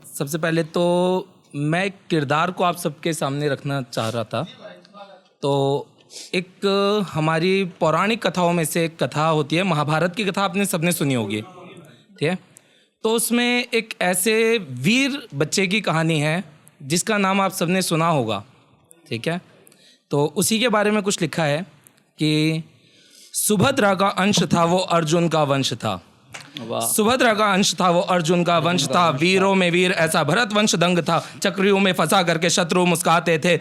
सबसे पहले तो मैं एक किरदार को आप सबके सामने रखना चाह रहा था। तो एक हमारी पौराणिक कथाओं में से एक कथा होती है, महाभारत की कथा आपने सबने सुनी होगी, ठीक है। तो उसमें एक ऐसे वीर बच्चे की कहानी है जिसका नाम आप सबने सुना होगा, ठीक है। तो उसी के बारे में कुछ लिखा है कि सुभद्रा का अंश था वो अर्जुन का वंश था। सुभद्रा का अंश था वो अर्जुन का वंश था, वीरों में वीर ऐसा भरत वंश दंग था, चक्रियों में फंसा करके शत्रु मुस्काते थे,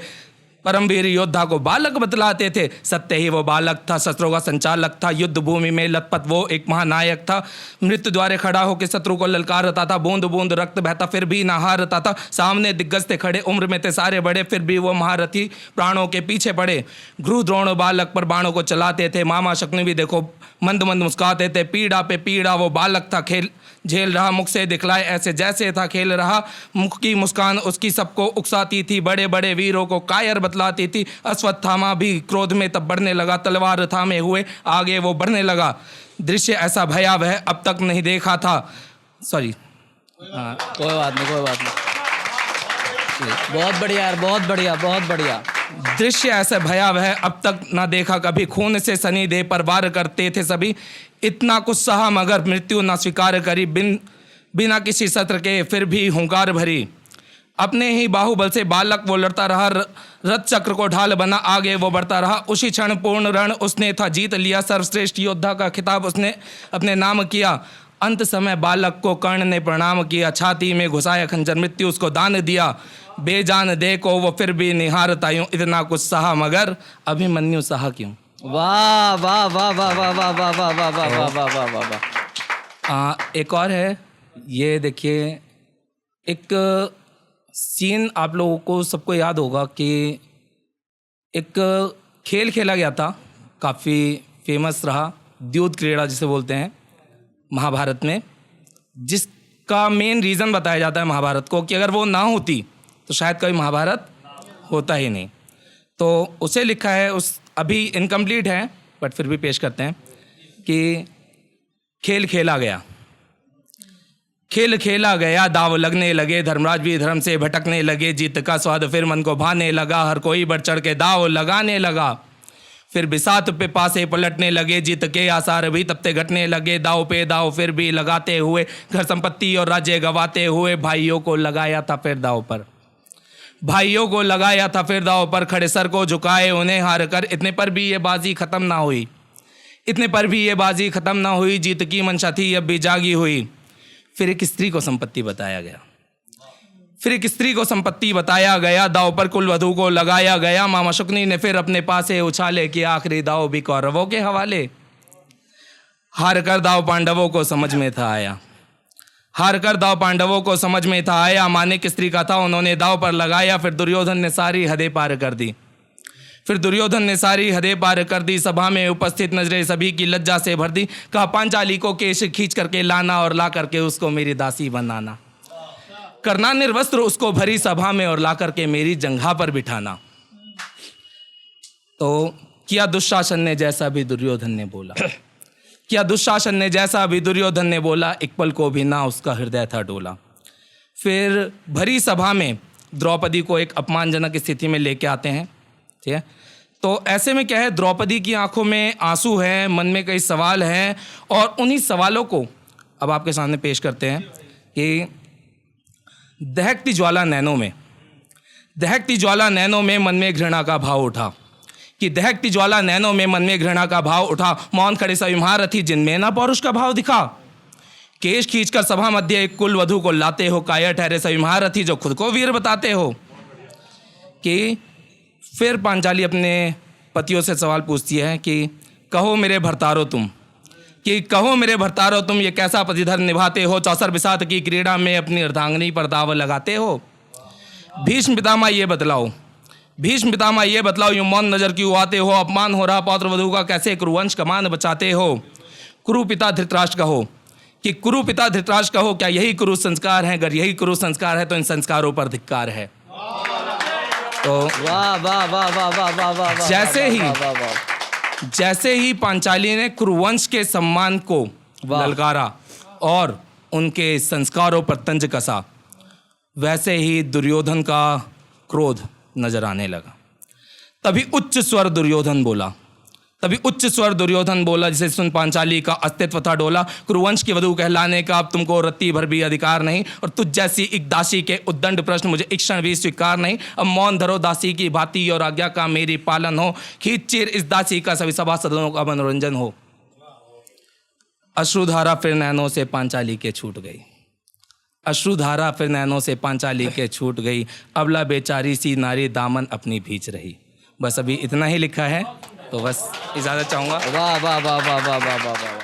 परमवीर योद्धा को बालक बतलाते थे, सत्य ही वो बालक था, शस्त्रों का संचालक था, युद्ध भूमि में लथपथ वो एक महानायक था, मृत्यु द्वारे खड़ा होकर शत्रु को ललकारता था, बूंद बूंद रक्त बहता फिर भी ना हारता था, सामने दिग्गज थे खड़े, उम्र में थे सारे बड़े, फिर भी वो महारथी प्राणों के पीछे पड़े, घ्रू द्रोण बालक पर बाणों को चलाते थे, मामा शकुनी भी देखो मंद मंद मुस्काते थे, पीड़ा पे पीड़ा वो बालक था खेल झेल रहा, मुख से दिखलाए ऐसे जैसे था खेल रहा, मुख की मुस्कान उसकी सबको उकसाती थी, बड़े बड़े वीरों को कायर बतलाती थी, अश्वत्थामा भी क्रोध में तब बढ़ने लगा, तलवार थामे हुए आगे वो बढ़ने लगा, दृश्य ऐसा भयावह अब तक नहीं देखा था। सॉरी, कोई बात नहीं। बहुत बढ़िया यार, बहुत बढ़िया, बहुत बढ़िया। दृश्य ऐसा भयावह अब तक ना देखा कभी, खून से सनी देह पर वार करते थे सभी, इतना कुछ सहा मगर मृत्यु ना स्वीकार करी, बिना किसी शस्त्र के फिर भी हुंकार भरी, अपने ही बाहुबल से बालक वो लड़ता रहा, रथ चक्र को ढाल बना आगे वो बढ़ता रहा, उसी क्षण पूर्ण रण उसने था जीत लिया, सर्वश्रेष्ठ योद्धा का खिताब उसने अपने नाम किया, अंत समय बालक को कर्ण ने प्रणाम किया, छाती में घुसाया खंजर मृत्यु उसको दान दिया, बेजान दे को वो फिर भी निहारता यूं, इतना कुछ सहा मगर अभिमन्यु सहा क्यों। वाह वाह वाह वाह वाह वाह वाह वाह वाह वाह वाह वाह वाह वाह वाह। एक और है, ये देखिए, एक सीन आप लोगों को सबको याद होगा कि एक खेल खेला गया था, काफ़ी फेमस रहा, द्यूत क्रीड़ा जिसे बोलते हैं महाभारत में, जिसका मेन रीज़न बताया जाता है महाभारत को कि अगर वो ना होती तो शायद कभी महाभारत होता ही नहीं। तो उसे लिखा है, उस अभी इनकम्प्लीट है बट फिर भी पेश करते हैं कि खेल खेला गया, खेल खेला गया, दाव लगने लगे, धर्मराज भी धर्म से भटकने लगे, जीत का स्वाद फिर मन को भाने लगा, हर कोई बढ़ चढ़ के दाव लगाने लगा, फिर बिसात पे पासे पलटने लगे, जीत के आसार भी तब ते घटने लगे, दाव पे दाव फिर भी लगाते हुए, घर संपत्ति और राज्य गवाते हुए, भाइयों को लगाया था फिर दाव पर, भाइयों को लगाया था फिर दाव पर, खड़े सर को झुकाए उन्हें हार कर, इतने पर भी ये बाजी खत्म ना हुई, इतने पर भी ये बाजी खत्म ना हुई, जीत की मंशा थी अब भी जागी हुई, फिर एक स्त्री को संपत्ति बताया गया, फिर एक स्त्री को संपत्ति बताया गया, दाव पर कुलवधू को लगाया गया, मामा शुक्नी ने फिर अपने पास से उछाले कि आखिरी दाव भी कौरवों के हवाले, हार कर दाव पांडवों को समझ में था आया, हार कर दाव पांडवों को समझ में था आया, माने की स्त्री का था उन्होंने दाव पर लगाया, फिर दुर्योधन ने सारी हदें पार कर दी, फिर दुर्योधन ने सारी हदें पार कर दी, सभा में उपस्थित नजरें सभी की लज्जा से भर दी, कहा पांचाली को केश खींच करके लाना और ला करके उसको मेरी दासी बनाना, करना निर्वस्त्र उसको भरी सभा में और ला करके मेरी जंघा पर बिठाना। तो किया दुशासन ने जैसा भी दुर्योधन ने बोला, किया दुशासन ने जैसा भी दुर्योधन ने बोला, एक पल को भी ना उसका हृदय था डोला। फिर भरी सभा में द्रौपदी को एक अपमानजनक स्थिति में लेके आते हैं, ठीक है। तो ऐसे में क्या है, द्रौपदी की आंखों में आंसू हैं, मन में कई सवाल हैं, और उन्हीं सवालों को अब आपके सामने पेश करते हैं कि दहकती ज्वाला नैनों में, दहकती ज्वाला नैनों में मन में घृणा का भाव उठा, कि दहकती ज्वाला नैनों में मन में घृणा का भाव उठा, मौन खड़े सभी महारथी जिनमें ना पौरुष का भाव दिखा, केश खींचकर सभा मध्य एक कुल वधू को लाते हो, कायर ठहरे सभी महारथी जो खुद को वीर बताते हो। कि फिर पांचाली अपने पतियों से सवाल पूछती है कि कहो मेरे भरतारो तुम, कि कहो मेरे भरतारो तुम ये कैसा पतिधर्म निभाते हो, चौसर बिसात की क्रीड़ा में अपनी अर्धांगिनी पर दाव लगाते हो। भीष्म पितामह ये बतलाओ, भीष्म पितामह ये बतलाओ, यूं मौन नजर क्यों आते हो, अपमान हो रहा पौत्र वधू का, कैसे कुरुवंश कमान बचाते हो। कुरु पिता धृतराष्ट्र कहो, कि कुरु पिता धृतराष्ट्र कहो, क्या यही कुरु संस्कार है, अगर यही कुरु संस्कार है तो इन संस्कारों पर धिक्कार है। तो वाह वाह वाह वाह वाह वाह वाह, जैसे ही पांचाली ने कुरुवंश के सम्मान को ललकारा और उनके संस्कारों पर तंज कसा, वैसे ही दुर्योधन का क्रोध नजर आने लगा। तभी उच्च स्वर दुर्योधन बोला, जिसे सुन पांचाली का अस्तित्व था डोला। कुरुवंश की वधू कहलाने का अब तुमको रत्ती भर भी अधिकार नहीं, और तुझ जैसी एक दासी के उद्दंड प्रश्न मुझे एक क्षण भी स्वीकार नहीं। अब मौन धरो दासी की भांति, और आज्ञा का मेरी पालन हो। खींच चीर इस दासी का, सभी सभासदों का मनोरंजन हो। अश्रुधारा फिर नैनों से पांचाली के छूट गई। अश्रुधारा फिर नैनों से पांचाली के छूट गई। अबला बेचारी सी नारी दामन अपनी भींच रही। बस अभी इतना ही लिखा है, तो बस इजाज़त चाहूँगा। वाह वाह वाह वाह वाह वाह वाह वाह।